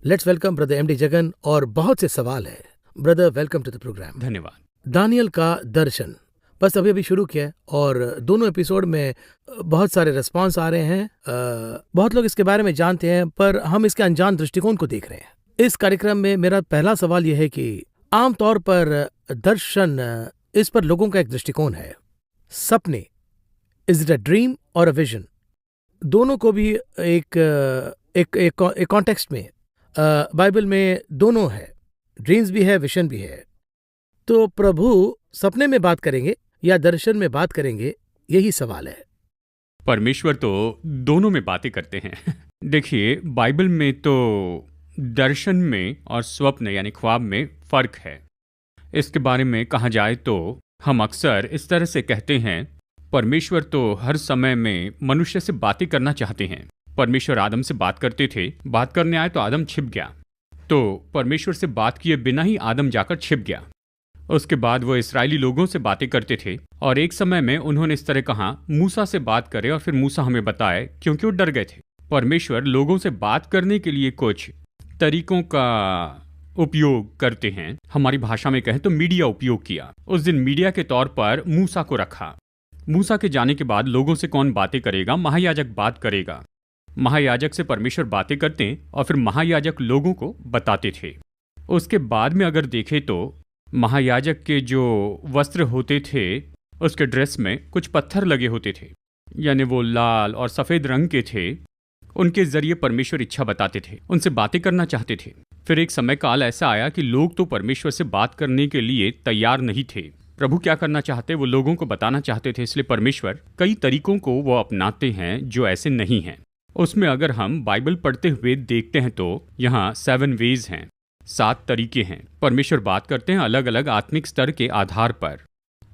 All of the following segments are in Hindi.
Let's welcome brother MD Jagan. और बहुत से सवाल है brother, welcome to the program. धन्यवाद। दानियल का दर्शन बस अभी अभी शुरू किया है और दोनों एपिसोड में बहुत सारे रिस्पांस आ रहे हैं। बहुत लोग इसके बारे में जानते हैं पर हम इसके अनजान दृष्टिकोण को देख रहे हैं। इस कार्यक्रम में मेरा पहला सवाल यह है कि आमतौर पर दर्शन, इस पर लोगों का एक दृष्टिकोण है। सपने, इज इट अ ड्रीम और अ विजन? दोनों को भी एक कॉन्टेक्स्ट में बाइबल में दोनों है, ड्रीम्स भी है, विजन भी है। तो प्रभु सपने में बात करेंगे या दर्शन में बात करेंगे, यही सवाल है। परमेश्वर तो दोनों में बातें करते हैं। देखिए, बाइबल में तो दर्शन में और स्वप्न यानी ख्वाब में फर्क है। इसके बारे में कहा जाए तो हम अक्सर इस तरह से कहते हैं, परमेश्वर तो हर समय में मनुष्य से बातें करना चाहते हैं। परमेश्वर आदम से बात करते थे, बात करने आए तो आदम छिप गया, तो परमेश्वर से बात किए बिना ही आदम जाकर छिप गया। उसके बाद वो इस्राएली लोगों से बातें करते थे और एक समय में उन्होंने इस तरह कहा, मूसा से बात करें और फिर मूसा हमें बताए, क्योंकि वो डर गए थे। परमेश्वर लोगों से बात करने के लिए कुछ तरीकों का उपयोग करते हैं। हमारी भाषा में कहें तो मीडिया उपयोग किया। उस दिन मीडिया के तौर पर मूसा को रखा। मूसा के जाने के बाद लोगों से कौन बातें करेगा? महायाजक बात करेगा। महायाजक से परमेश्वर बातें करते और फिर महायाजक लोगों को बताते थे। उसके बाद में अगर देखें तो महायाजक के जो वस्त्र होते थे, उसके ड्रेस में कुछ पत्थर लगे होते थे, यानी वो लाल और सफ़ेद रंग के थे। उनके जरिए परमेश्वर इच्छा बताते थे, उनसे बातें करना चाहते थे। फिर एक समय काल ऐसा आया कि लोग तो परमेश्वर से बात करने के लिए तैयार नहीं थे। प्रभु क्या करना चाहते वो लोगों को बताना चाहते थे, इसलिए परमेश्वर कई तरीकों को वो अपनाते हैं जो ऐसे नहीं हैं। उसमें अगर हम बाइबल पढ़ते हुए देखते हैं तो यहाँ 7 वेज हैं, 7 तरीके हैं। परमेश्वर बात करते हैं अलग अलग आत्मिक स्तर के आधार पर।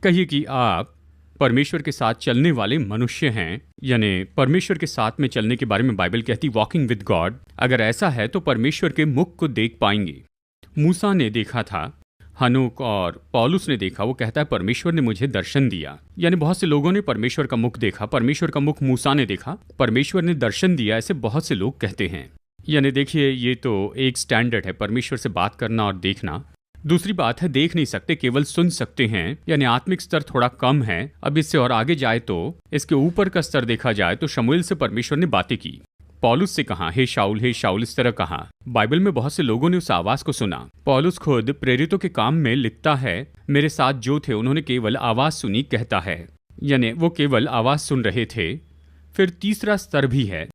कहिए कि आप परमेश्वर के साथ चलने वाले मनुष्य हैं, यानी परमेश्वर के साथ में चलने के बारे में बाइबल कहती वॉकिंग विद गॉड। अगर ऐसा है तो परमेश्वर के मुख को देख पाएंगे। मूसा ने देखा था, हनोक और पौलुस ने देखा। वो कहता है परमेश्वर ने मुझे दर्शन दिया, यानी बहुत से लोगों ने परमेश्वर का मुख देखा। परमेश्वर का मुख मूसा ने देखा, परमेश्वर ने दर्शन दिया, ऐसे बहुत से लोग कहते हैं। यानी देखिए, ये तो एक स्टैंडर्ड है, परमेश्वर से बात करना और देखना। दूसरी बात है, देख नहीं सकते, केवल सुन सकते हैं, यानी आत्मिक स्तर थोड़ा कम है। अब इससे और आगे जाए तो इसके ऊपर का स्तर देखा जाए तो शमूएल से परमेश्वर ने बातें की। पौलुस से कहा, हे शाऊल इस तरह कहा। बाइबल में बहुत से लोगों ने उस आवाज को सुना। पौलुस खुद प्रेरितों के काम में लिखता है, मेरे साथ जो थे उन्होंने केवल आवाज सुनी, कहता है, यानी वो केवल आवाज सुन रहे थे। फिर तीसरा स्तर भी है।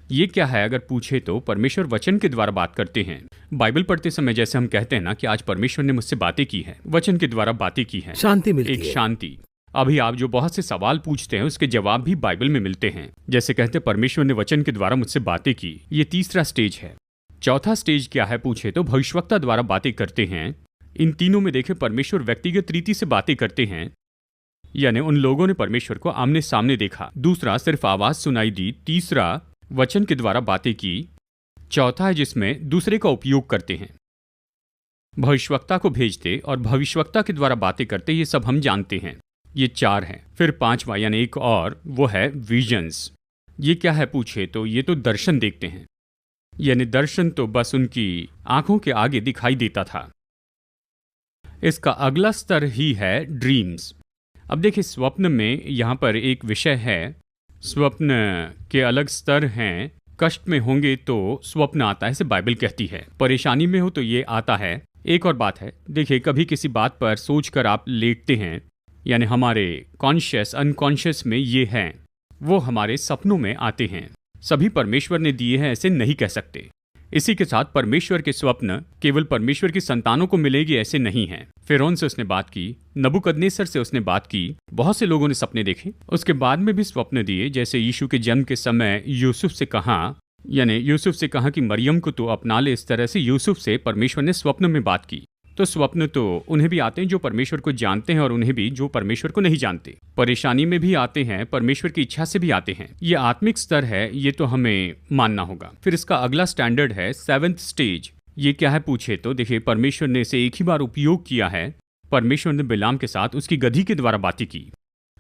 ये क्या है अगर पूछे तो परमेश्वर वचन के द्वारा बात करते हैं। बाइबल पढ़ते समय जैसे हम कहते हैं ना कि आज परमेश्वर ने मुझसे बातें की है, वचन के द्वारा बातें की है, शांति मिलती है, एक शांति। अभी आप जो बहुत से सवाल पूछते हैं उसके जवाब भी बाइबल में मिलते हैं। जैसे कहते परमेश्वर ने वचन के द्वारा मुझसे बातें की, ये तीसरा स्टेज है। चौथा स्टेज क्या है पूछे तो भविष्यवक्ता द्वारा बातें करते हैं। इन तीनों में देखे परमेश्वर व्यक्तिगत रीति से बातें करते हैं, यानी उन लोगों ने परमेश्वर को आमने सामने देखा। दूसरा सिर्फ आवाज सुनाई दी। तीसरा वचन के द्वारा बातें की। चौथा है जिसमें दूसरे का उपयोग करते हैं, भविष्यवक्ता को भेजते और भविष्यवक्ता के द्वारा बातें करते। ये सब हम जानते हैं, ये 4 हैं। फिर 5वां यानी एक और, वो है विजन्स। ये क्या है पूछे तो ये तो दर्शन देखते हैं, यानी दर्शन तो बस उनकी आंखों के आगे दिखाई देता था। इसका अगला स्तर ही है ड्रीम्स। अब देखिए, स्वप्न में यहाँ पर एक विषय है, स्वप्न के अलग स्तर हैं। कष्ट में होंगे तो स्वप्न आता है, ऐसे बाइबल कहती है। परेशानी में हो तो ये आता है। एक और बात है, देखिए कभी किसी बात पर सोचकर आप लेटते हैं, यानी हमारे कॉन्शियस अनकॉन्शियस में ये हैं, वो हमारे सपनों में आते हैं। सभी परमेश्वर ने दिए हैं ऐसे नहीं कह सकते। इसी के साथ परमेश्वर के स्वप्न केवल परमेश्वर की संतानों को मिलेगी ऐसे नहीं हैं। फिरौन से उसने बात की, नबूकदनेस्सर से उसने बात की, बहुत से लोगों ने सपने देखे, उसके बाद में भी स्वप्न दिए। जैसे यीशु के जन्म के समय यूसुफ से कहा, यानी यूसुफ से कहा कि मरियम को तो अपना ले। इस तरह से यूसुफ से परमेश्वर ने स्वप्न में बात की। तो स्वप्न तो उन्हें भी आते हैं जो परमेश्वर को जानते हैं और उन्हें भी जो परमेश्वर को नहीं जानते। परेशानी में भी आते हैं, परमेश्वर की इच्छा से भी आते हैं। ये आत्मिक स्तर है, ये तो हमें मानना होगा। फिर इसका अगला स्टैंडर्ड है 7th स्टेज। ये क्या है पूछे तो देखिए, परमेश्वर ने इसे एक ही बार उपयोग किया है। परमेश्वर ने बिलाम के साथ उसकी गधी के द्वारा बातें की,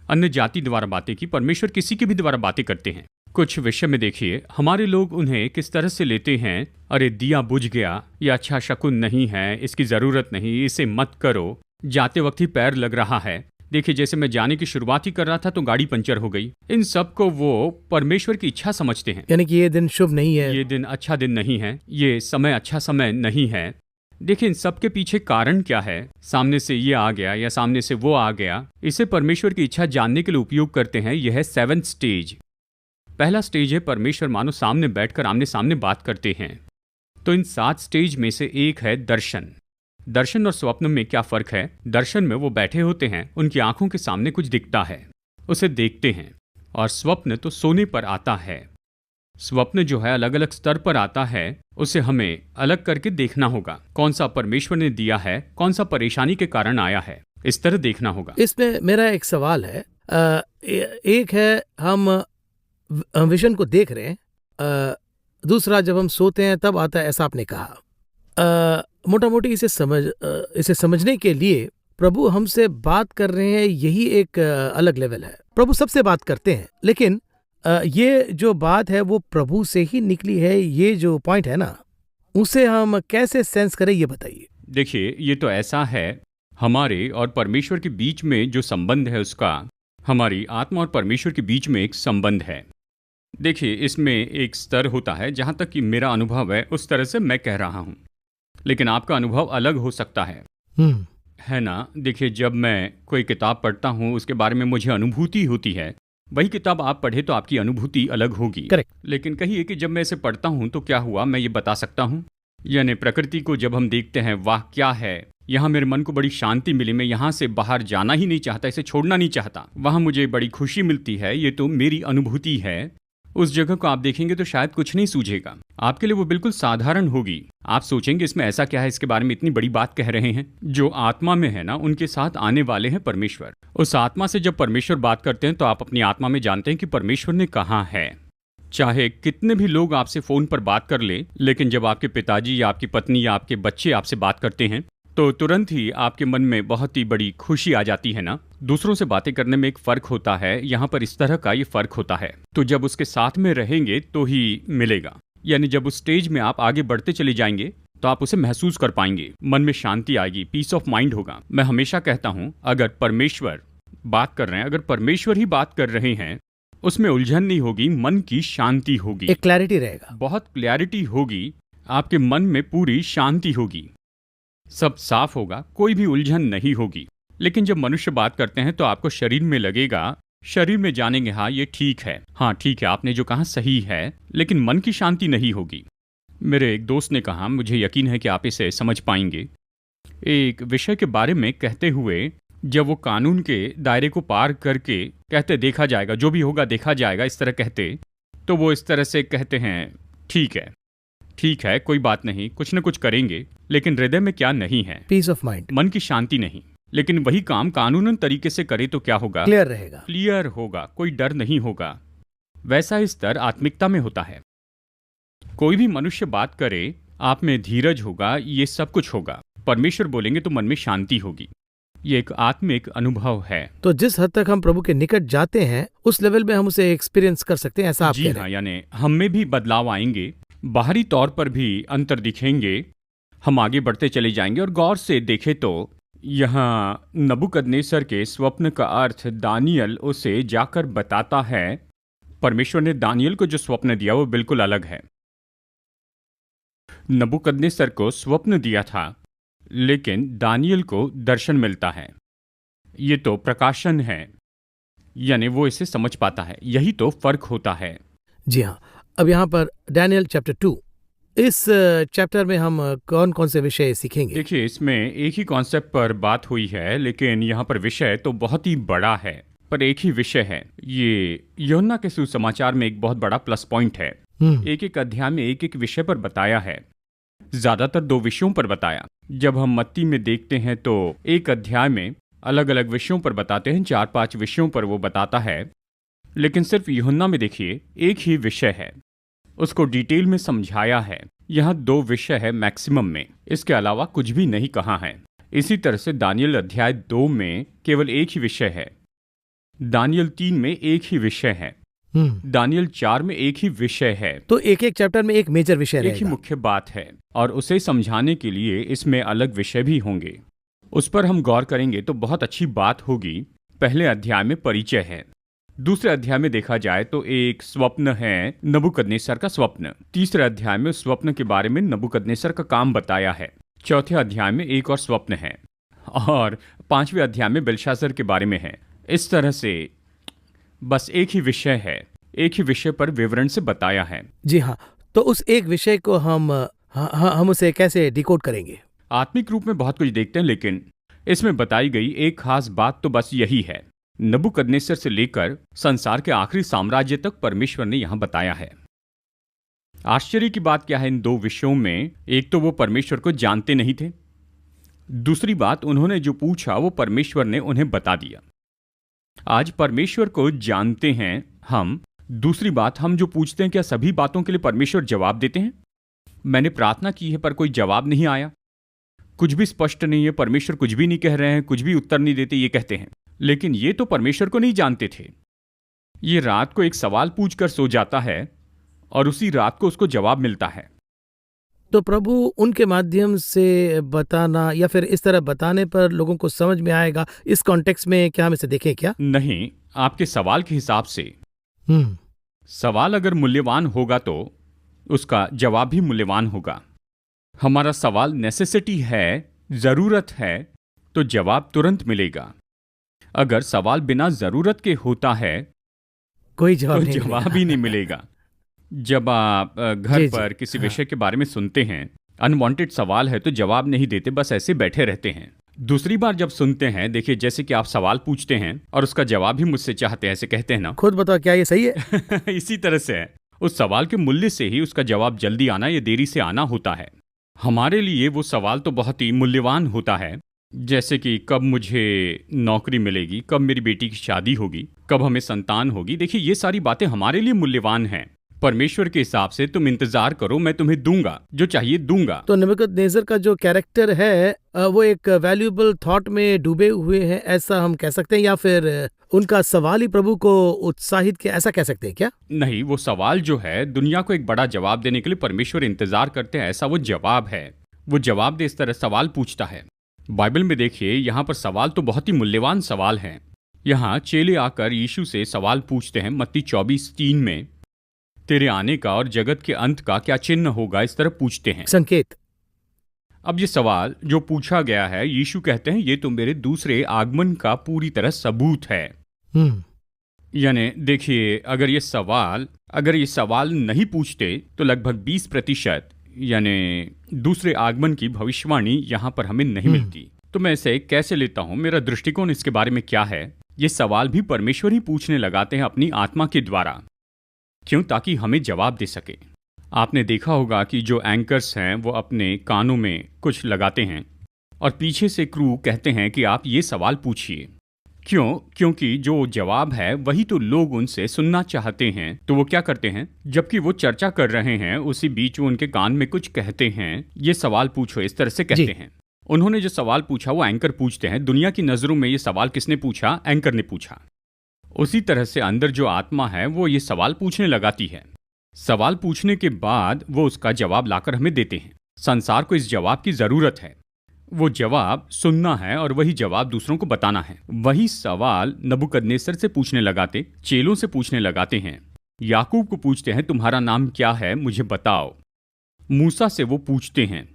अन्य जाति द्वारा बातें की। परमेश्वर किसी के भी द्वारा बातें करते हैं। कुछ विषय में देखिए हमारे लोग उन्हें किस तरह से लेते हैं। अरे दिया बुझ गया, ये अच्छा शकुन नहीं है, इसकी जरूरत नहीं, इसे मत करो, जाते वक्त ही पैर लग रहा है। देखिए जैसे मैं जाने की शुरुआत ही कर रहा था तो गाड़ी पंचर हो गई। इन सब को वो परमेश्वर की इच्छा समझते हैं। यानी कि ये दिन शुभ नहीं है, ये दिन अच्छा दिन नहीं है, ये समय अच्छा समय नहीं है। देखिए इन सब के पीछे कारण क्या है। सामने से ये आ गया या सामने से वो आ गया, इसे परमेश्वर की इच्छा जानने के लिए उपयोग करते हैं। यह है 7th स्टेज। पहला स्टेज है परमेश्वर मानो सामने बैठकर आमने सामने बात करते हैं। तो इन 7 स्टेज में से एक है दर्शन। दर्शन और स्वप्न में क्या फर्क है। दर्शन में वो बैठे होते हैं, उनकी आंखों के सामने कुछ दिखता है, उसे देखते हैं। और स्वप्न तो सोने पर आता है। स्वप्न जो है अलग अलग स्तर पर आता है, उसे हमें अलग करके देखना होगा। कौन सा परमेश्वर ने दिया है, कौन सा परेशानी के कारण आया है, इस तरह देखना होगा। इसमें मेरा एक सवाल है। एक है हम विजन को देख रहे हैं, दूसरा जब हम सोते हैं तब आता है, ऐसा आपने कहा। मोटा मोटी इसे समझने के लिए प्रभु हमसे बात कर रहे हैं, यही एक अलग लेवल है। प्रभु सबसे बात करते हैं, लेकिन ये जो बात है वो प्रभु से ही निकली है। ये जो पॉइंट है ना, उसे हम कैसे सेंस करें, ये बताइए। देखिए ये तो ऐसा है, हमारे और परमेश्वर के बीच में जो संबंध है उसका, हमारी आत्मा और परमेश्वर के बीच में एक संबंध है। देखिए इसमें एक स्तर होता है, जहाँ तक कि मेरा अनुभव है उस तरह से मैं कह रहा हूँ, लेकिन आपका अनुभव अलग हो सकता है, है ना। देखिए जब मैं कोई किताब पढ़ता हूँ उसके बारे में मुझे अनुभूति होती है, वही किताब आप पढ़े तो आपकी अनुभूति अलग होगी। करेक्ट। लेकिन कहिए कि जब मैं इसे पढ़ता हूँ तो क्या हुआ, मैं ये बता सकता हूँ। यानी प्रकृति को जब हम देखते हैं, वाह क्या है, यहाँ मेरे मन को बड़ी शांति मिली, मैं यहाँ से बाहर जाना ही नहीं चाहता, इसे छोड़ना नहीं चाहता, वहाँ मुझे बड़ी खुशी मिलती है, ये तो मेरी अनुभूति है। उस जगह को आप देखेंगे तो शायद कुछ नहीं सूझेगा, आपके लिए वो बिल्कुल साधारण होगी। आप सोचेंगे इसमें ऐसा क्या है, इसके बारे में इतनी बड़ी बात कह रहे हैं। जो आत्मा में है ना, उनके साथ आने वाले हैं परमेश्वर। उस आत्मा से जब परमेश्वर बात करते हैं तो आप अपनी आत्मा में जानते हैं कि परमेश्वर ने कहा है। चाहे कितने भी लोग आपसे फोन पर बात कर ले, लेकिन जब आपके पिताजी या आपकी पत्नी या आपके बच्चे आपसे बात करते हैं तो तुरंत ही आपके मन में बहुत ही बड़ी खुशी आ जाती है ना। दूसरों से बातें करने में एक फर्क होता है, यहाँ पर इस तरह का ये फर्क होता है। तो जब उसके साथ में रहेंगे तो ही मिलेगा। यानी जब उस स्टेज में आप आगे बढ़ते चले जाएंगे तो आप उसे महसूस कर पाएंगे, मन में शांति आएगी, पीस ऑफ माइंड होगा। मैं हमेशा कहता हूँ, अगर परमेश्वर बात कर रहे हैं, अगर परमेश्वर ही बात कर रहे हैं, उसमें उलझन नहीं होगी, मन की शांति होगी, एक क्लैरिटी रहेगा, बहुत क्लैरिटी होगी, आपके मन में पूरी शांति होगी, सब साफ होगा, कोई भी उलझन नहीं होगी। लेकिन जब मनुष्य बात करते हैं तो आपको शरीर में लगेगा, शरीर में जानेंगे हाँ ये ठीक है, हाँ ठीक है, आपने जो कहा सही है, लेकिन मन की शांति नहीं होगी। मेरे एक दोस्त ने कहा, मुझे यकीन है कि आप इसे समझ पाएंगे, एक विषय के बारे में कहते हुए जब वो कानून के दायरे को पार करके कहते देखा जाएगा, जो भी होगा देखा जाएगा, इस तरह कहते, तो वो इस तरह से कहते हैं ठीक है कोई बात नहीं, कुछ न कुछ करेंगे, लेकिन हृदय में क्या नहीं है, पीस ऑफ माइंड, मन की शांति नहीं। लेकिन वही काम कानूनन तरीके से करे तो क्या होगा, क्लियर रहेगा, क्लियर होगा, कोई डर नहीं होगा। वैसा स्तर आत्मिकता में होता है। कोई भी मनुष्य बात करे, आप में धीरज होगा, ये सब कुछ होगा। परमेश्वर बोलेंगे तो मन में शांति होगी। ये एक आत्मिक अनुभव है। तो जिस हद तक हम प्रभु के निकट जाते हैं उस लेवल में हम उसे एक्सपीरियंस कर सकते हैं, ऐसा आप कह रहे हैं। जी हाँ, यानी हम में भी बदलाव आएंगे, बाहरी तौर पर भी अंतर दिखेंगे, हम आगे बढ़ते चले जाएंगे। और गौर से देखें तो यहाँ नबूकदनेस्सर के स्वप्न का अर्थ दानियल उसे जाकर बताता है। परमेश्वर ने दानियल को जो स्वप्न दिया वो बिल्कुल अलग है। नबूकदनेस्सर को स्वप्न दिया था, लेकिन दानियल को दर्शन मिलता है। ये तो प्रकाशन है, यानी वो इसे समझ पाता है। यही तो फर्क होता है। जी हाँ। अब यहाँ पर डैनियल चैप्टर 2, इस चैप्टर में हम कौन कौन से विषय सीखेंगे? देखिए इसमें एक ही कॉन्सेप्ट पर बात हुई है, लेकिन यहाँ पर विषय तो बहुत ही बड़ा है, पर एक ही विषय है। ये यूहन्ना के सुसमाचार में एक बहुत बड़ा प्लस पॉइंट है। एक एक अध्याय में एक एक विषय पर बताया है, ज्यादातर 2 विषयों पर बताया। जब हम मत्ती में देखते हैं तो एक अध्याय में अलग अलग विषयों पर बताते हैं, 4-5 विषयों पर वो बताता है। लेकिन सिर्फ यूहन्ना में देखिए एक ही विषय है, उसको डिटेल में समझाया है। यहाँ 2 विषय है मैक्सिमम में, इसके अलावा कुछ भी नहीं कहा है। इसी तरह से दानियल अध्याय 2 में केवल एक ही विषय है, दानियल 3 में एक ही विषय है। दानियल 4 में एक ही विषय है, तो एक एक चैप्टर में एक मेजर विषय एक ही रहेगा। मुख्य बात है, और उसे समझाने के लिए इसमें अलग विषय भी होंगे। उस पर हम गौर करेंगे तो बहुत अच्छी बात होगी। पहले अध्याय में परिचय है। दूसरे अध्याय में देखा जाए तो एक स्वप्न है, नबूकदनेस्सर का स्वप्न। तीसरे अध्याय में उस स्वप्न के बारे में नबूकदनेस्सर का काम बताया है। चौथे अध्याय में एक और स्वप्न है, और पांचवें अध्याय में बेलशास्सर के बारे में है। इस तरह से बस एक ही विषय है, एक ही विषय पर विवरण से बताया है। जी हाँ, तो उस एक विषय को हम उसे कैसे डिकोड करेंगे? आत्मिक रूप में बहुत कुछ देखते हैं, लेकिन इसमें बताई गई एक खास बात तो बस यही है। नबूकदनेस्सर से लेकर संसार के आखिरी साम्राज्य तक परमेश्वर ने यहां बताया है। आश्चर्य की बात क्या है इन दो विषयों में? एक तो वो परमेश्वर को जानते नहीं थे, दूसरी बात उन्होंने जो पूछा वो परमेश्वर ने उन्हें बता दिया। आज परमेश्वर को जानते हैं हम, दूसरी बात हम जो पूछते हैं क्या सभी बातों के लिए परमेश्वर जवाब देते हैं? मैंने प्रार्थना की है पर कोई जवाब नहीं आया, कुछ भी स्पष्ट नहीं है, परमेश्वर कुछ भी नहीं कह रहे हैं, कुछ भी उत्तर नहीं देते, ये कहते हैं। लेकिन ये तो परमेश्वर को नहीं जानते थे। ये रात को एक सवाल पूछकर सो जाता है और उसी रात को उसको जवाब मिलता है। तो प्रभु उनके माध्यम से बताना या फिर इस तरह बताने पर लोगों को समझ में आएगा, इस कॉन्टेक्स्ट में क्या हम इसे देखें क्या? नहीं, आपके सवाल के हिसाब से हम्म सवाल अगर मूल्यवान होगा तो उसका जवाब भी मूल्यवान होगा। हमारा सवाल नेसेसिटी है, जरूरत है, तो जवाब तुरंत मिलेगा। अगर सवाल बिना जरूरत के होता है कोई जवाब तो नहीं जवाब मिलेगा। ही नहीं मिलेगा। जब आप घर जी, पर किसी हाँ। विषय के बारे में सुनते हैं, अनवांटेड सवाल है तो जवाब नहीं देते, बस ऐसे बैठे रहते हैं। दूसरी बार जब सुनते हैं, देखिए जैसे कि आप सवाल पूछते हैं और उसका जवाब भी मुझसे चाहते हैं, ऐसे कहते हैं ना। खुद बताओ क्या ये सही है? इसी तरह से है, उस सवाल के मूल्य से ही उसका जवाब जल्दी आना या देरी से आना होता है। हमारे लिए वो सवाल तो बहुत ही मूल्यवान होता है, जैसे कि कब मुझे नौकरी मिलेगी, कब मेरी बेटी की शादी होगी, कब हमें संतान होगी। देखिए ये सारी बातें हमारे लिए मूल्यवान हैं। परमेश्वर के हिसाब से तुम इंतजार करो, मैं तुम्हें दूंगा, जो चाहिए दूंगा। तो नबूकदनेस्सर का जो कैरेक्टर है वो एक वैल्यूएबल थॉट में डूबे हुए हैं, ऐसा हम कह सकते हैं, या फिर उनका सवाल ही प्रभु को उत्साहित किया, ऐसा कह सकते हैं क्या? नहीं, वो सवाल जो है दुनिया को एक बड़ा जवाब देने के लिए परमेश्वर इंतजार करते हैं, ऐसा वो जवाब है। वो जवाब दे इस तरह सवाल पूछता है। बाइबल में देखिए यहाँ पर सवाल तो बहुत ही मूल्यवान सवाल हैं। यहाँ चेले आकर यीशु से सवाल पूछते हैं। मत्ती 24:3 में तेरे आने का और जगत के अंत का क्या चिन्ह होगा, इस तरह पूछते हैं। संकेत। अब ये सवाल जो पूछा गया है, यीशु कहते हैं ये तो मेरे दूसरे आगमन का पूरी तरह सबूत है। यानी देखिए अगर ये सवाल नहीं पूछते तो लगभग 20% यानी दूसरे आगमन की भविष्यवाणी यहाँ पर हमें नहीं मिलती। तो मैं इसे कैसे लेता हूँ, मेरा दृष्टिकोण इसके बारे में क्या है? ये सवाल भी परमेश्वर ही पूछने लगाते हैं अपनी आत्मा के द्वारा। क्यों? ताकि हमें जवाब दे सके। आपने देखा होगा कि जो एंकर्स हैं वो अपने कानों में कुछ लगाते हैं और पीछे से क्रू कहते हैं कि आप ये सवाल पूछिए। क्यों? क्योंकि जो जवाब है वही तो लोग उनसे सुनना चाहते हैं। तो वो क्या करते हैं, जबकि वो चर्चा कर रहे हैं उसी बीच वो उनके कान में कुछ कहते हैं, ये सवाल पूछो, इस तरह से कहते हैं। उन्होंने जो सवाल पूछा वो एंकर पूछते हैं। दुनिया की नजरों में ये सवाल किसने पूछा? एंकर ने पूछा। उसी तरह से अंदर जो आत्मा है वो ये सवाल पूछने लगाती है। सवाल पूछने के बाद वो उसका जवाब लाकर हमें देते हैं। संसार को इस जवाब की जरूरत है। वो जवाब सुनना है और वही जवाब दूसरों को बताना है। वही सवाल नबूकदनेस्सर से पूछने लगाते, चेलों से पूछने लगाते हैं। याकूब को पूछते हैं तुम्हारा नाम क्या है, मुझे बताओ। मूसा से वो पूछते हैं।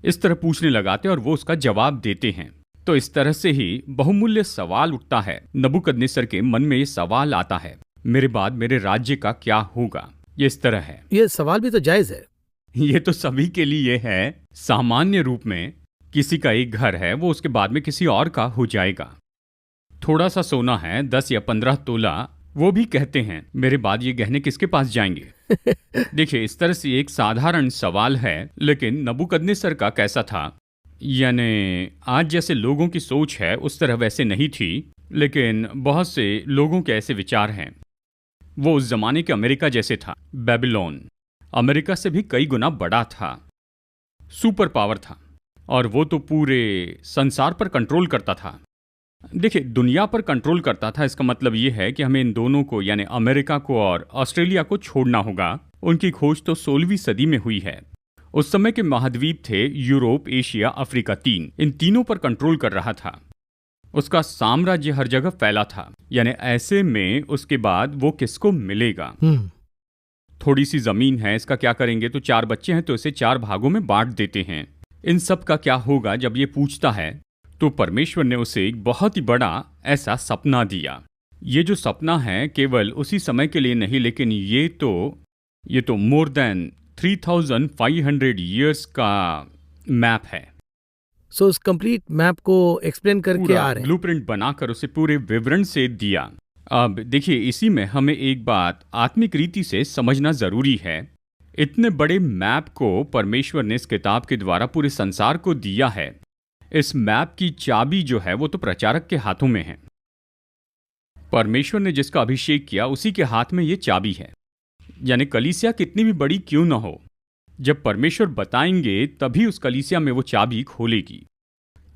इस तरह पूछने लगाते और वो उसका जवाब देते हैं। तो इस तरह से ही बहुमूल्य सवाल उठता है। नबूकदनेस्सर के मन में ये सवाल आता है, मेरे बाद मेरे राज्य का क्या होगा? ये इस तरह है। ये सवाल भी तो जायज है। ये तो सभी के लिए है। सामान्य रूप में किसी का एक घर है, वो उसके बाद में किसी और का हो जाएगा। थोड़ा सा सोना है, 10 या 15 तोला, वो भी कहते हैं मेरे बाद ये गहने किसके पास जाएंगे? देखिए इस तरह से एक साधारण सवाल है, लेकिन नबूकदनेस्सर का कैसा था? यानी आज जैसे लोगों की सोच है उस तरह वैसे नहीं थी, लेकिन बहुत से लोगों के ऐसे विचार हैं। वो उस जमाने के अमेरिका जैसे था। बेबीलोन अमेरिका से भी कई गुना बड़ा था, सुपर पावर था, और वो तो पूरे संसार पर कंट्रोल करता था। देखिए, दुनिया पर कंट्रोल करता था, इसका मतलब ये है कि हमें इन दोनों को यानी अमेरिका को और ऑस्ट्रेलिया को छोड़ना होगा। उनकी खोज तो 16वीं सदी में हुई है। उस समय के महाद्वीप थे यूरोप, एशिया, अफ्रीका, तीन। इन तीनों पर कंट्रोल कर रहा था। उसका साम्राज्य हर जगह फैला था, यानी ऐसे में उसके बाद वो किसको मिलेगा? थोड़ी सी जमीन है, इसका क्या करेंगे? तो 4 बच्चे हैं तो इसे 4 भागों में बांट देते हैं। इन सब का क्या होगा? जब ये पूछता है तो परमेश्वर ने उसे एक बहुत ही बड़ा ऐसा सपना दिया। ये जो सपना है केवल उसी समय के लिए नहीं, लेकिन ये तो मोर देन 3500 ईयर्स का मैप है। सो उस कंप्लीट मैप को एक्सप्लेन करके आ रहे हैं, ब्लूप्रिंट बनाकर उसे पूरे विवरण से दिया। अब देखिए, इसी में हमें एक बात आत्मिक रीति से समझना जरूरी है। इतने बड़े मैप को परमेश्वर ने इस किताब के द्वारा पूरे संसार को दिया है। इस मैप की चाबी जो है वो तो प्रचारक के हाथों में है। परमेश्वर ने जिसका अभिषेक किया उसी के हाथ में ये चाबी है। यानी कलीसिया कितनी भी बड़ी क्यों ना हो, जब परमेश्वर बताएंगे तभी उस कलीसिया में वो चाबी खोलेगी।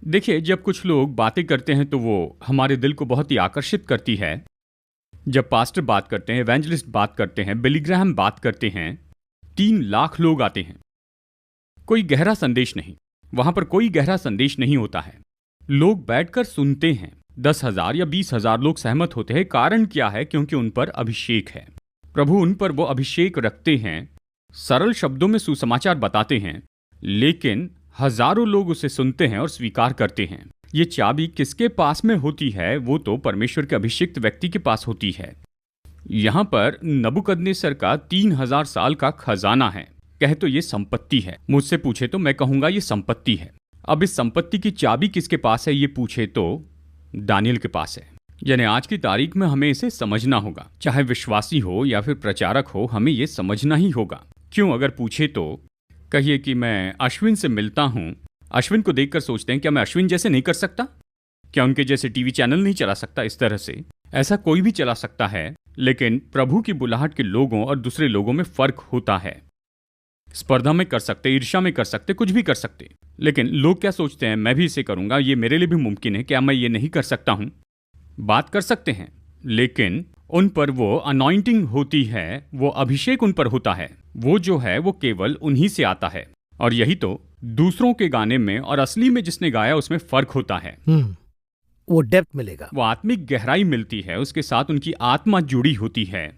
देखिए, जब कुछ लोग बातें करते हैं तो वो हमारे दिल को बहुत ही आकर्षित करती है। जब पास्टर बात करते हैं, एवेंजलिस्ट बात करते हैं, बिली ग्राहम बात करते हैं, 3 लाख लोग आते हैं, कोई गहरा संदेश नहीं, वहां पर कोई गहरा संदेश नहीं होता है। लोग बैठकर सुनते हैं, 10,000 या 20,000 लोग सहमत होते हैं। कारण क्या है? क्योंकि उन पर अभिषेक है। प्रभु उन पर वो अभिषेक रखते हैं, सरल शब्दों में सुसमाचार बताते हैं, लेकिन हजारों लोग उसे सुनते हैं और स्वीकार करते हैं। ये चाबी किसके पास में होती है? वो तो परमेश्वर के अभिषिक्त व्यक्ति के पास होती है। यहां पर नबूकदनेस्सर का 3000 साल का खजाना है। कहे तो ये संपत्ति है, मुझसे पूछे तो मैं कहूंगा ये संपत्ति है। अब इस संपत्ति की चाबी किसके पास है? ये पूछे तो दानियल के पास है। यानी आज की तारीख में हमें इसे समझना होगा, चाहे विश्वासी हो या फिर प्रचारक हो, हमें ये समझना ही होगा। क्यों? अगर पूछे तो कहिए कि मैं अश्विन से मिलता हूं, अश्विन को देखकर सोचते हैं क्या मैं अश्विन जैसे नहीं कर सकता? क्या उनके जैसे टीवी चैनल नहीं चला सकता? इस तरह से ऐसा कोई भी चला सकता है, लेकिन प्रभु की बुलाहट के लोगों और दूसरे लोगों में फर्क होता है। स्पर्धा में कर सकते, ईर्ष्या में कर सकते, कुछ भी कर सकते, लेकिन लोग क्या सोचते हैं? मैं भी इसे करूंगा, ये मेरे लिए भी मुमकिन है, क्या मैं ये नहीं कर सकता हूं? बात कर सकते हैं, लेकिन उन पर वो अनॉइंटिंग होती है, वो अभिषेक उन पर होता है। वो जो है वो केवल उन्हीं से आता है। और यही तो दूसरों के गाने में और असली में जिसने गाया उसमें फर्क होता है। वो डेप्थ मिलेगा, वो आत्मिक गहराई मिलती है, उसके साथ उनकी आत्मा जुड़ी होती है।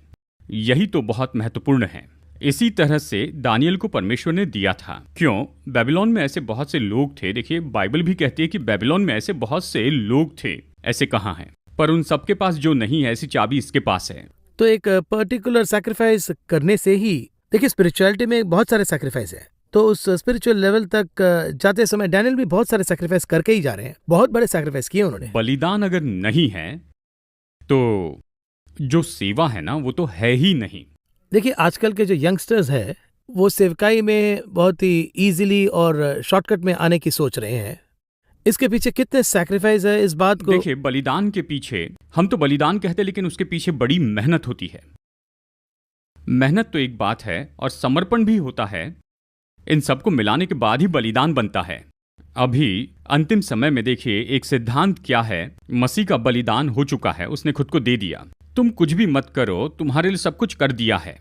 यही तो बहुत महत्वपूर्ण है। इसी तरह से दानियल को परमेश्वर ने दिया था। क्यों? बेबीलोन में ऐसे बहुत से लोग थे। देखिए, बाइबल भी कहती है कि बेबीलोन में ऐसे बहुत से लोग थे। ऐसे कहाँ हैं? पर उन सबके पास जो नहीं है, ऐसी चाबी इसके पास है। तो एक पर्टिकुलर सैक्रिफाइस करने से ही, देखिए स्पिरिचुअलिटी में बहुत सारे सैक्रिफाइस है, तो उस स्पिरिचुअल लेवल तक जाते समय डैनियल भी बहुत सारे सैक्रिफाइस करके ही जा रहे हैं। बहुत बड़े सैक्रिफाइस किए उन्होंने। बलिदान अगर नहीं है तो जो सेवा है ना, वो तो है ही नहीं। देखिए, आजकल के जो यंगस्टर्स हैं वो सेवकाई में बहुत ही इजीली और शॉर्टकट में आने की सोच रहे हैं। इसके पीछे कितने सैक्रिफाइस है, इस बात को देखिए, बलिदान के पीछे, हम तो बलिदान कहते हैं, लेकिन उसके पीछे बड़ी मेहनत होती है। मेहनत तो एक बात है और समर्पण भी होता है। इन सबको मिलाने के बाद ही बलिदान बनता है। अभी अंतिम समय में देखिए, एक सिद्धांत क्या है? मसीह का बलिदान हो चुका है, उसने खुद को दे दिया। तुम कुछ भी मत करो, तुम्हारे लिए सब कुछ कर दिया है।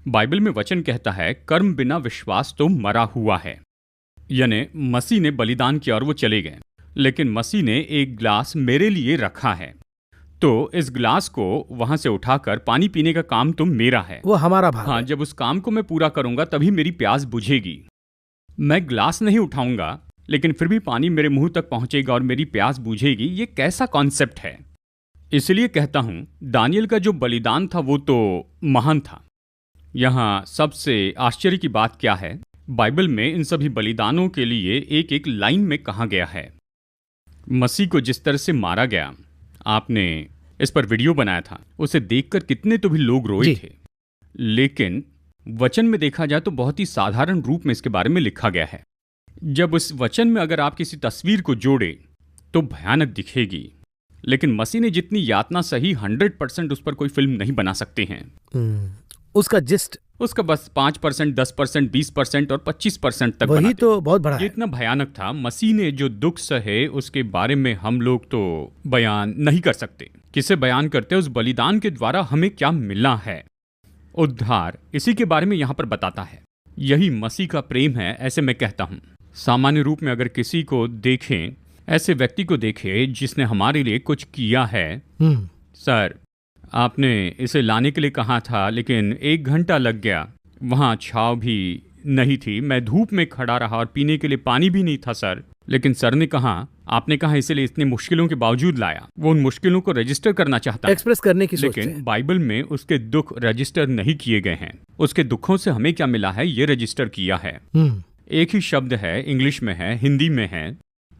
बाइबल में वचन कहता है, कर्म बिना विश्वास तो मरा हुआ है। यानी मसीह ने बलिदान किया और वो चले गए, लेकिन मसीह ने एक ग्लास मेरे लिए रखा है, तो इस ग्लास को वहां से उठाकर पानी पीने का काम तो मेरा है, वो हमारा भाग हाँ, है। जब उस काम को मैं पूरा करूंगा तभी मेरी प्यास बुझेगी। मैं ग्लास नहीं उठाऊंगा, लेकिन फिर भी पानी मेरे मुंह तक पहुंचेगा और मेरी प्यास बुझेगी। ये कैसा कॉन्सेप्ट है? इसलिए कहता हूं, दानियल का जो बलिदान था वो तो महान था। यहां सबसे आश्चर्य की बात क्या है? बाइबल में इन सभी बलिदानों के लिए एक एक लाइन में कहा गया है। मसीह को जिस तरह से मारा गया, आपने इस पर वीडियो बनाया था, उसे देखकर कितने तो भी लोग रोए थे, लेकिन वचन में देखा जाए तो बहुत ही साधारण रूप में इसके बारे में लिखा गया है। जब उस वचन में अगर आप किसी तस्वीर को जोड़े तो भयानक दिखेगी, लेकिन मसीह ने जितनी यातना सही, 100% उस पर कोई फिल्म नहीं बना सकते हैं। उसका जिस्ट उसका बस 5%, 10%, 20% और 25% तक वही बनाते। तो बहुत बड़ा ये है। इतना भयानक था। मसीह ने जो दुख सहे उसके बारे में हम लोग तो बयान नहीं कर सकते। किसे बयान करते? उस बलिदान के द्वारा हमें क्या मिला है, उद्धार, इसी के बारे में यहाँ पर बताता है। यही मसीह का प्रेम है, ऐसे मैं कहता हूँ। सामान्य रूप में अगर किसी को देखें, ऐसे व्यक्ति को देखें जिसने हमारे लिए कुछ किया है, हम्म। सर आपने इसे लाने के लिए कहा था लेकिन 1 घंटा लग गया, वहाँ छाँव भी नहीं थी, मैं धूप में खड़ा रहा और पीने के लिए पानी भी नहीं था सर, लेकिन सर ने कहा, आपने कहा इसलिए इतनी मुश्किलों के बावजूद लाया। वो उन मुश्किलों को रजिस्टर करना चाहता है, एक्सप्रेस करने की सोचते लेकिन हैं। बाइबल में उसके दुख रजिस्टर नहीं किए गए हैं। उसके दुखों से हमें क्या मिला है, ये रजिस्टर किया है। एक ही शब्द है, इंग्लिश में है, हिंदी में है।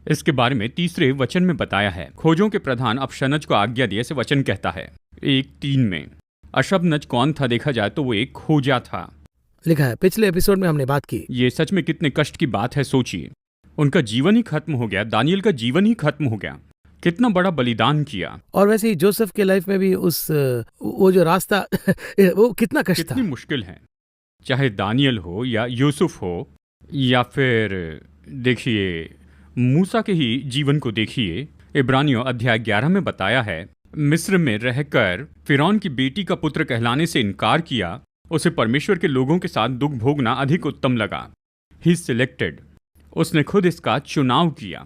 इसके बारे में 3 वचन में बताया है। खोजों के प्रधान अबशनज को आज्ञा दिए, ऐसे वचन कहता है 1:3 में। अशबनज कौन था देखा जाए तो वो एक खोजा था। लिखा है, पिछले एपिसोड में हमने बात की। ये सच में कितने कष्ट की बात है, सोचिए। उनका जीवन ही खत्म हो गया, दानियल का जीवन ही खत्म हो गया। कितना बड़ा बलिदान किया। और वैसे ही जोसेफ के लाइफ में भी वो जो रास्ता वो कितना कष्ट था। कितनी मुश्किल है, चाहे दानियल हो या यूसुफ हो या फिर देखिए मूसा के ही जीवन को देखिए। इब्रानियों अध्याय 11 में बताया है, मिस्र में रहकर फिरौन की बेटी का पुत्र कहलाने से इनकार किया, उसे परमेश्वर के लोगों के साथ दुख भोगना अधिक उत्तम लगा। ही सिलेक्टेड, उसने खुद इसका चुनाव किया।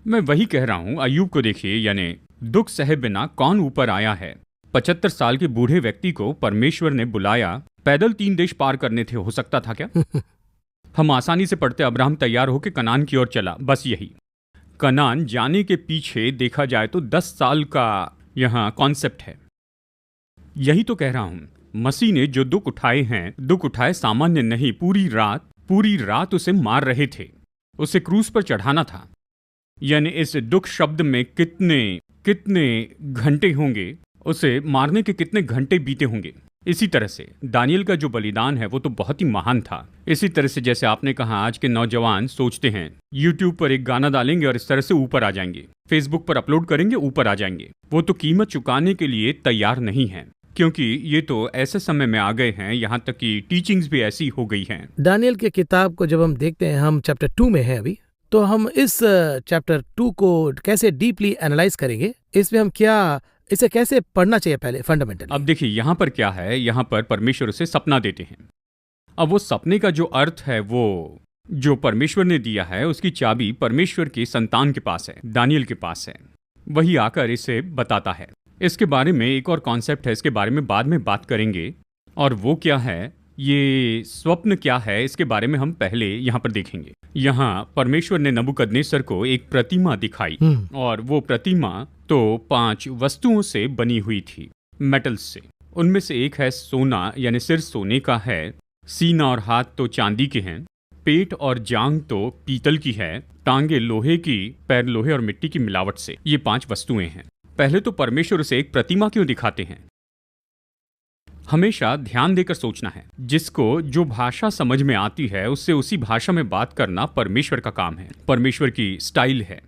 मैं वही कह रहा हूं, अय्यूब को देखिए, यानी दुख सहे बिना कौन ऊपर आया है। 75 साल के बूढ़े व्यक्ति को परमेश्वर ने बुलाया, पैदल 3 देश पार करने थे, हो सकता था क्या? हम आसानी से पढ़ते, अब्राहम तैयार होकर कनान की ओर चला, बस यही। कनान जाने के पीछे देखा जाए तो 10 साल का यहाँ कॉन्सेप्ट है। यही तो कह रहा हूं, मसीह ने जो दुख उठाए हैं, दुख उठाए सामान्य नहीं, पूरी रात उसे मार रहे थे, उसे क्रूस पर चढ़ाना था। यानी इस दुख शब्द में कितने घंटे होंगे, उसे मारने के कितने घंटे बीते होंगे। इसी तरह से दानियल का जो बलिदान है वो तो बहुत ही महान था। इसी तरह से जैसे आपने कहा, आज के नौजवान सोचते हैं YouTube पर एक गाना डालेंगे और इस तरह से ऊपर आ जाएंगे, Facebook पर अपलोड करेंगे, ऊपर आ जाएंगे। वो तो कीमत चुकाने के लिए तैयार नहीं है, क्योंकि ये तो ऐसे समय में आ गए हैं, यहाँ तक कि टीचिंग्स भी ऐसी हो गई हैं। दानियल के किताब को जब हम देखते हैं, हम चैप्टर 2 में हैं अभी, तो हम इस चैप्टर 2 को कैसे डीपली एनालाइज करेंगे, इसमें हम इसे कैसे पढ़ना चाहिए पहले फंडामेंटली। अब देखिए यहाँ पर क्या है, यहाँ पर परमेश्वर उसे सपना देते हैं। अब वो सपने का जो अर्थ है, वो जो परमेश्वर ने दिया है, उसकी चाबी परमेश्वर की संतान के पास है, दानियल के पास है। वही आकर इसे बताता है। इसके बारे में एक और कॉन्सेप्ट है, इसके बारे में बाद में बात करेंगे। और वो क्या है, ये स्वप्न क्या है, इसके बारे में हम पहले यहाँ पर देखेंगे। यहाँ परमेश्वर ने नबूकदनेस्सर को एक प्रतिमा दिखाई, और वो प्रतिमा तो 5 वस्तुओं से बनी हुई थी, मेटल्स से। उनमें से एक है सोना, यानी सिर सोने का है, सीना और हाथ तो चांदी के हैं, पेट और जांग तो पीतल की है, टांगे लोहे की, पैर लोहे और मिट्टी की मिलावट से। ये 5 वस्तुएं हैं। पहले तो परमेश्वर उसे एक प्रतिमा क्यों दिखाते हैं? हमेशा ध्यान देकर सोचना है। जिसको जो भाषा समझ में आती है उससे उसी भाषा में बात करना परमेश्वर का काम है, परमेश्वर की स्टाइल है।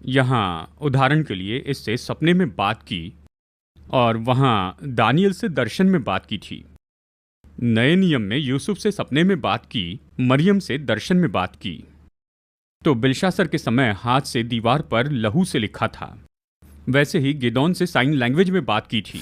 यहाँ उदाहरण के लिए इससे सपने में बात की, और वहाँ दानियल से दर्शन में बात की थी। नए नियम में यूसुफ से सपने में बात की, मरियम से दर्शन में बात की। तो बिलशासर के समय हाथ से दीवार पर लहू से लिखा था। वैसे ही गिदोन से साइन लैंग्वेज में बात की थी।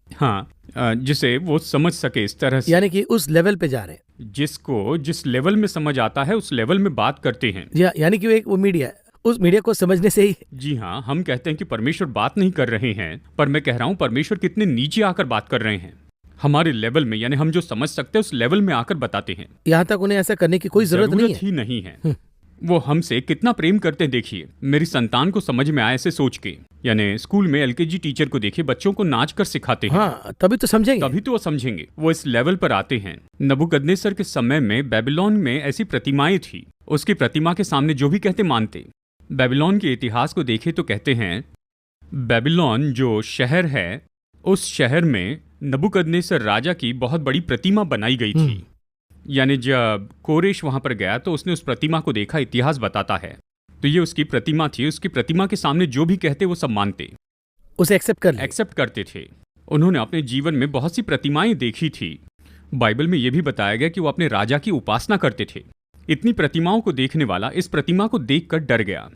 हाँ, जिसे वो समझ सके इस तरह से, यानी कि उस लेवल पे जा रहे हैं। जिसको जिस लेवल में समझ आता है उस लेवल में बात करते हैं। यानी कि वो मीडिया है, उस मीडिया को समझने से ही। जी हाँ, हम कहते हैं कि परमेश्वर बात नहीं कर रहे हैं, पर मैं कह रहा हूँ परमेश्वर कितने नीचे आकर बात कर रहे हैं, हमारे लेवल में, यानी हम जो समझ सकते हैं उस लेवल में आकर बताते हैं। यहाँ तक उन्हें ऐसा करने की कोई जरूरत ही नहीं है। वो हमसे कितना प्रेम करते हैं। देखिए, मेरी संतान को समझ में आए ऐसे सोच के, यानी स्कूल में एलकेजी टीचर को देखिए, बच्चों को नाच कर सिखाते हैं। हाँ, तभी तो समझेंगे, तभी तो वो समझेंगे। वो इस लेवल पर आते हैं। नबूकदनेस्सर के समय में बेबीलोन में ऐसी प्रतिमाएं थी, उसकी प्रतिमा के सामने जो भी कहते मानते। बेबीलोन के इतिहास को देखें तो कहते हैं बेबीलोन जो शहर है, उस शहर में नबूकदनेस्सर राजा की बहुत बड़ी प्रतिमा बनाई गई थी। यानी जब कोरेश वहां पर गया तो उसने उस प्रतिमा को देखा, इतिहास बताता है। तो ये उसकी प्रतिमा थी, उसकी प्रतिमा के सामने जो भी कहते वो सब मानते, उसे एक्सेप्ट करते थे। उन्होंने अपने जीवन में बहुत सी प्रतिमाएं देखी थी, बाइबल में यह भी बताया गया कि वो अपने राजा की उपासना करते थे। इतनी प्रतिमाओं को देखने वाला इस प्रतिमा को देखकर डर गया।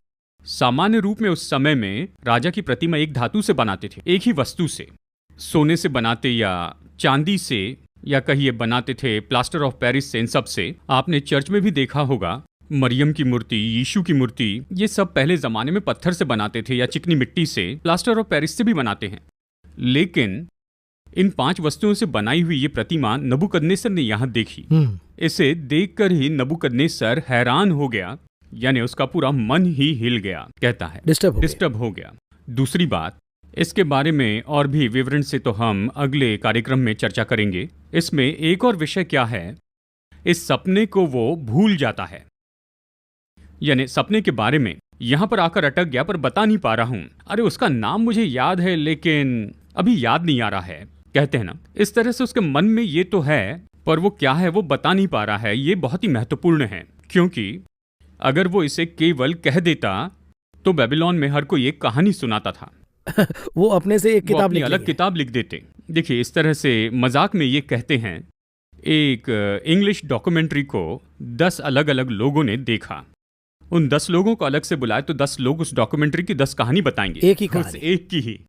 सामान्य रूप में उस समय में राजा की प्रतिमा एक धातु से बनाते थे, एक ही वस्तु से, सोने से बनाते या चांदी से, या कहिए बनाते थे प्लास्टर ऑफ पेरिस से। इन सब से आपने चर्च में भी देखा होगा, मरियम की मूर्ति, यीशु की मूर्ति, ये सब पहले जमाने में पत्थर से बनाते थे या चिकनी मिट्टी से, प्लास्टर ऑफ पेरिस से भी बनाते हैं। लेकिन इन 5 वस्तुओं से बनाई हुई ये प्रतिमा नबूकदनेस्सर ने यहां देखी। इसे देखकर ही नबूकदनेस्सर हैरान हो गया, यानी उसका पूरा मन ही हिल गया, कहता है डिस्टर्ब हो गया। दूसरी बात, इसके बारे में और भी विवरण से तो हम अगले कार्यक्रम में चर्चा करेंगे। इसमें एक और विषय क्या है, इस सपने को वो भूल जाता है, यानी सपने के बारे में यहां पर आकर अटक गया, पर बता नहीं पा रहा हूं। अरे उसका नाम मुझे याद है लेकिन अभी याद नहीं आ रहा है, कहते हैं ना। इस तरह से उसके मन में ये तो है, पर वो क्या है वो बता नहीं पा रहा है। ये बहुत ही महत्वपूर्ण है, क्योंकि अगर वो इसे केवल कह देता तो बेबीलोन में हर कोई एक कहानी सुनाता था। वो अपने से एक किताब अलग किताब लिख देते। देखिए, इस तरह से मजाक में ये कहते हैं, एक इंग्लिश डॉक्यूमेंट्री को 10 अलग अलग लोगों ने देखा। उन 10 लोगों को अलग से बुलाए तो 10 लोग उस डॉक्यूमेंट्री की 10 कहानी बताएंगे, एक ही कहानी, एक की ही,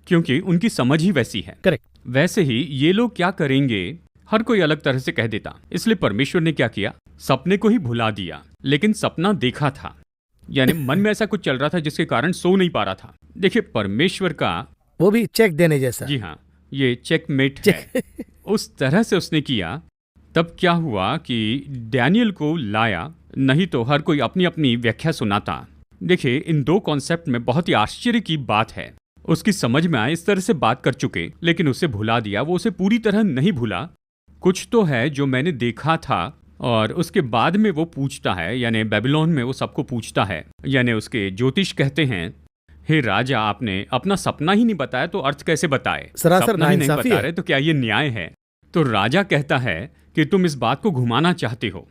क्योंकि उनकी समझ ही वैसी है। करेक्ट। वैसे ही ये लोग क्या करेंगे, हर कोई अलग तरह से कह देता। इसलिए परमेश्वर ने क्या किया, सपने को ही भुला दिया, लेकिन सपना देखा था, यानी मन में ऐसा कुछ चल रहा था जिसके कारण सो नहीं पा रहा था। देखिए, परमेश्वर का वो भी चेक देने जैसा। जी हाँ, ये चेकमेट है। उस तरह से उसने किया। तब क्या हुआ कि डैनियल को लाया, नहीं तो हर कोई अपनी अपनी व्याख्या सुनाता। देखिए, इन 2 कॉन्सेप्ट में बहुत ही आश्चर्य की बात है। उसकी समझ में आए, इस तरह से बात कर चुके, लेकिन उसे भुला दिया। वो उसे पूरी तरह नहीं भूला, कुछ तो है जो मैंने देखा था। और उसके बाद में वो पूछता है, यानी बेबीलोन में वो सबको पूछता है, यानी उसके ज्योतिष कहते हैं, हे राजा, आपने अपना सपना ही नहीं बताया तो अर्थ कैसे बताए? सपना ही नहीं बता रहे तो क्या ये न्याय है? तो राजा कहता है कि तुम इस बात को घुमाना चाहते हो।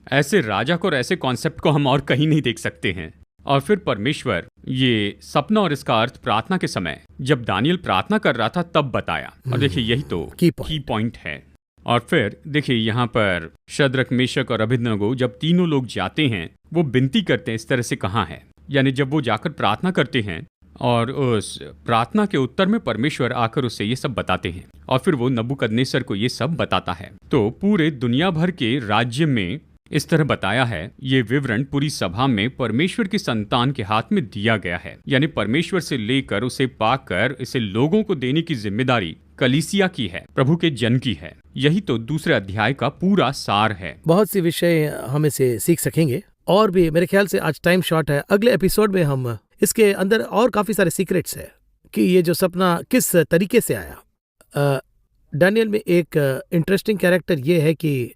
ऐसे राजा को और ऐसे कॉन्सेप्ट को हम और कहीं नहीं देख सकते हैं। और फिर परमेश्वर ये सपना और इसका अर्थ प्रार्थना के समय, जब दानियल प्रार्थना कर रहा था, तब बताया। और देखिए, यही तो की पॉइंट है। और फिर देखिए, यहाँ पर शद्रक, मेशक और अबेदनगो जब तीनों लोग जाते हैं, वो विनती करते हैं। इस तरह से कहाँ है, यानी जब वो जाकर प्रार्थना करते हैं और उस प्रार्थना के उत्तर में परमेश्वर आकर उसे ये सब बताते हैं, और फिर वो नबूकदनेस्सर को ये सब बताता है। तो पूरे दुनिया भर के राज्य में इस तरह बताया है। ये विवरण पूरी सभा में परमेश्वर की संतान के हाथ में दिया गया है, यानी परमेश्वर से लेकर उसे पाकर इसे लोगों को देने की जिम्मेदारी कलीसिया की है, प्रभु के जन की है। यही तो दूसरे अध्याय का पूरा सार है। बहुत सी विषय हम इसे सीख सकेंगे, और भी मेरे ख्याल से आज टाइम शॉर्ट है। अगले एपिसोड में हम इसके अंदर और काफी सारे सीक्रेट्स है कि ये जो सपना किस तरीके से आया। डैनियल में एक इंटरेस्टिंग कैरेक्टर ये है कि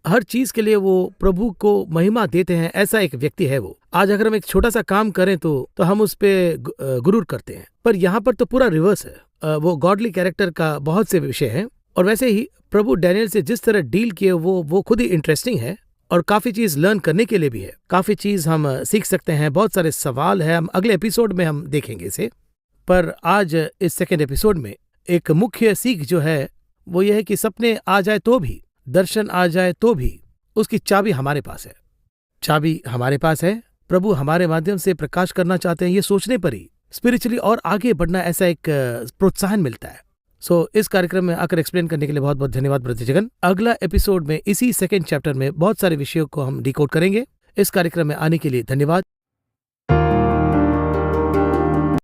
हर चीज के लिए वो प्रभु को महिमा देते हैं, ऐसा एक व्यक्ति है वो। आज अगर हम एक छोटा सा काम करें तो हम उस पे गुरूर करते हैं, पर यहाँ पर तो पूरा रिवर्स है। वो गॉडली कैरेक्टर का बहुत से विषय है, और वैसे ही प्रभु डैनियल से जिस तरह डील किए वो खुद ही इंटरेस्टिंग है, और काफी चीज लर्न करने के लिए भी है। काफी चीज हम सीख सकते हैं। बहुत सारे सवाल है, हम अगले एपिसोड में हम देखेंगे इसे। पर आज इस सेकेंड एपिसोड में एक मुख्य सीख जो है वो ये है कि सपने आ जाए तो भी, दर्शन आ जाए तो भी, उसकी चाबी हमारे पास है। चाबी हमारे पास है। प्रभु हमारे माध्यम से प्रकाश करना चाहते हैं, ये सोचने पर ही स्पिरिचुअली और आगे बढ़ना, ऐसा एक प्रोत्साहन मिलता है। इस कार्यक्रम में आकर एक्सप्लेन करने के लिए बहुत बहुत धन्यवाद ब्रदर जगन। अगला एपिसोड में इसी सेकेंड चैप्टर में बहुत सारे विषयों को हम डिकोड करेंगे। इस कार्यक्रम में आने के लिए धन्यवाद।